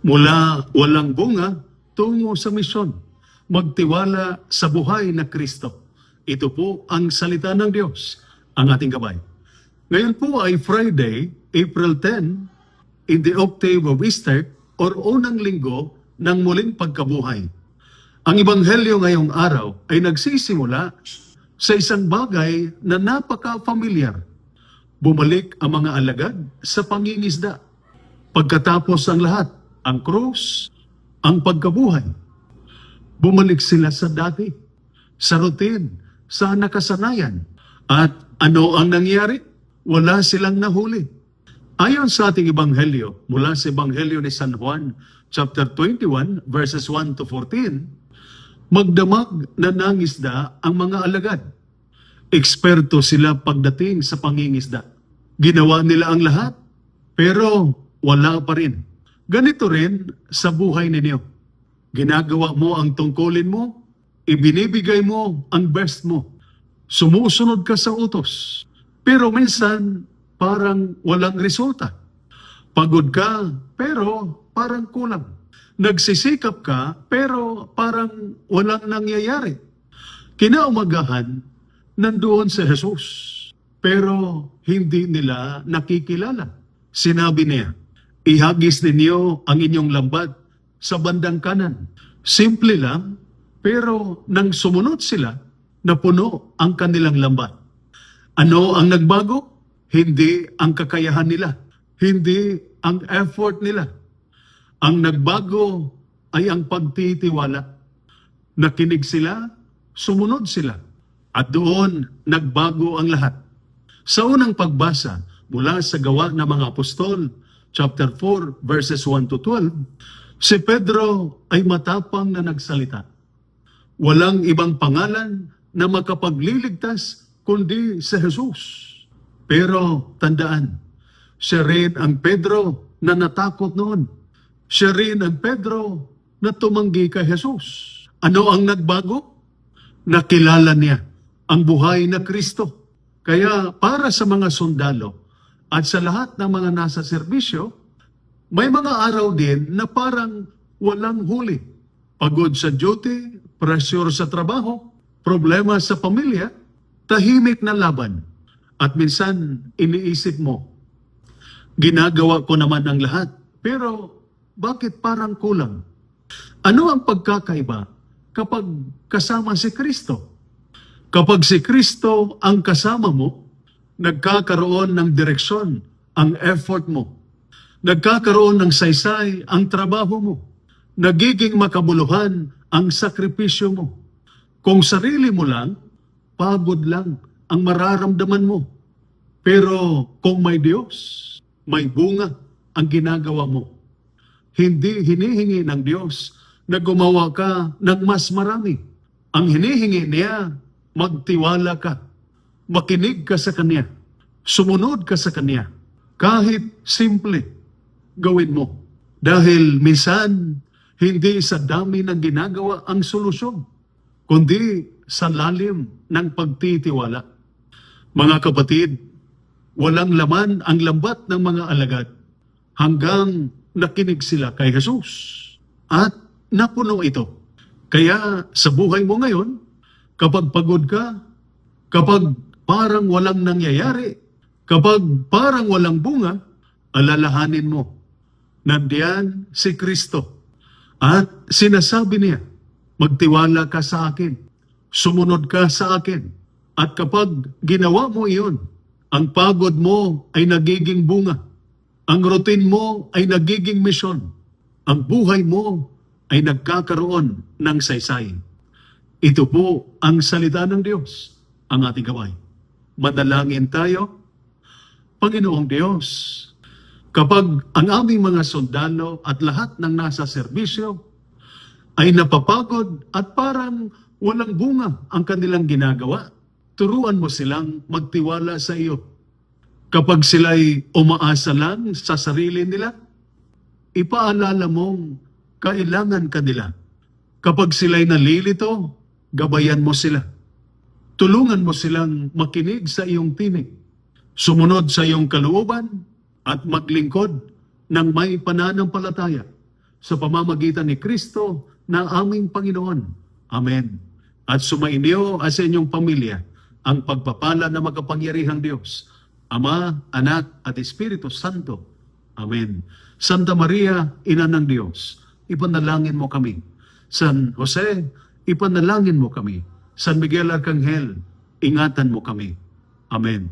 Mula walang bunga tungo sa misyon. Magtiwala sa buhay na Kristo. Ito po ang salita ng Diyos, ang ating gabay. Ngayon po ay Friday, April 10, in the octave of Easter, or unang linggo ng muling pagkabuhay. Ang Ebanghelyo ngayong araw ay nagsisimula sa isang bagay na napaka-familiar. Bumalik ang mga alagad sa pangingisda. Pagkatapos ang lahat, ang krus, ang pagkabuhay. Bumalik sila sa dati, sa routine, sa nakasanayan. At ano ang nangyari? Wala silang nahuli. Ayon sa ating Ebanghelyo, mula sa Ebanghelyo ni San Juan, chapter 21, verses 1 to 14, magdamag na nangisda ang mga alagad. Eksperto sila pagdating sa pangingisda. Ginawa nila ang lahat, pero wala pa rin. Ganito rin sa buhay ninyo. Ginagawa mo ang tungkulin mo, ibinibigay mo ang best mo. Sumusunod ka sa utos. Pero minsan, parang walang resulta. Pagod ka, pero parang kulang. Nagsisikap ka, pero parang walang nangyayari. Kinaumagahan, nandoon si Jesus, pero hindi nila nakikilala. Sinabi niya, ihagis ninyo ang inyong lambat sa bandang kanan. Simple lang, pero nang sumunod sila, napuno ang kanilang lambat. Ano ang nagbago? Hindi ang kakayahan nila. Hindi ang effort nila. Ang nagbago ay ang pagtitiwala. Nakinig sila, sumunod sila. At doon, nagbago ang lahat. Sa unang pagbasa, mula sa Gawa ng mga Apostol, chapter 4, verses 1 to 12, si Pedro ay matapang na nagsalita. Walang ibang pangalan na makapagliligtas kundi si Jesus. Pero tandaan, siya rin ang Pedro na natakot noon. Siya rin ang Pedro na tumanggi kay Jesus. Ano ang nagbago? Nakilala niya ang buhay na Kristo. Kaya para sa mga sundalo at sa lahat ng mga nasa serbisyo, may mga araw din na parang walang huli. Pagod sa duty, pressure sa trabaho, problema sa pamilya, tahimik na laban. At minsan, iniisip mo, ginagawa ko naman ang lahat, pero bakit parang kulang? Ano ang pagkakaiba kapag kasama si Kristo? Kapag si Kristo ang kasama mo, nagkakaroon ng direksyon ang effort mo. Nagkakaroon ng saysay ang trabaho mo. Nagiging makabuluhan ang sakripisyo mo. Kung sarili mo lang, pagod lang ang mararamdaman mo. Pero kung may Diyos, may bunga ang ginagawa mo. Hindi hinihingi ng Diyos na gumawa ka ng mas marami. Ang hinihingi niya, magtiwala ka. Makinig ka sa Kanya. Sumunod ka sa Kanya. Kahit simple, gawin mo. Dahil minsan, hindi sa dami ng ginagawa ang solusyon, kundi sa lalim ng pagtitiwala. Mga kapatid, walang laman ang lambat ng mga alagad hanggang nakinig sila kay Jesus at napuno ito. Kaya sa buhay mo ngayon, kapag pagod ka, kapag parang walang nangyayari, kapag parang walang bunga, alalahanin mo, nandiyan si Kristo. At sinasabi niya, magtiwala ka sa akin, sumunod ka sa akin. At kapag ginawa mo iyon, ang pagod mo ay nagiging bunga. Ang routine mo ay nagiging misyon. Ang buhay mo ay nagkakaroon ng saysay. Ito po ang salita ng Diyos, ang ating gaway. Madalangin tayo. Panginoong Diyos, kapag ang aming mga sundalo at lahat ng nasa serbisyo ay napapagod at parang walang bunga ang kanilang ginagawa, turuan mo silang magtiwala sa iyo. Kapag sila'y umaasa lang sa sarili nila, ipaalala mong kailangan ka nila. Kapag sila'y nalilito, gabayan mo sila. Tulungan mo silang makinig sa iyong tinig, sumunod sa iyong kalooban, at maglingkod ng may pananampalataya sa pamamagitan ni Kristo na aming Panginoon. Amen. At sumainyo at sa inyong pamilya ang pagpapala na makapangyarihang Diyos, Ama, Anak, at Espiritu Santo. Amen. Santa Maria, Ina ng Diyos, ipanalangin mo kami. San Jose, ipanalangin mo kami. San Miguel Arcangel, ingatan mo kami. Amen.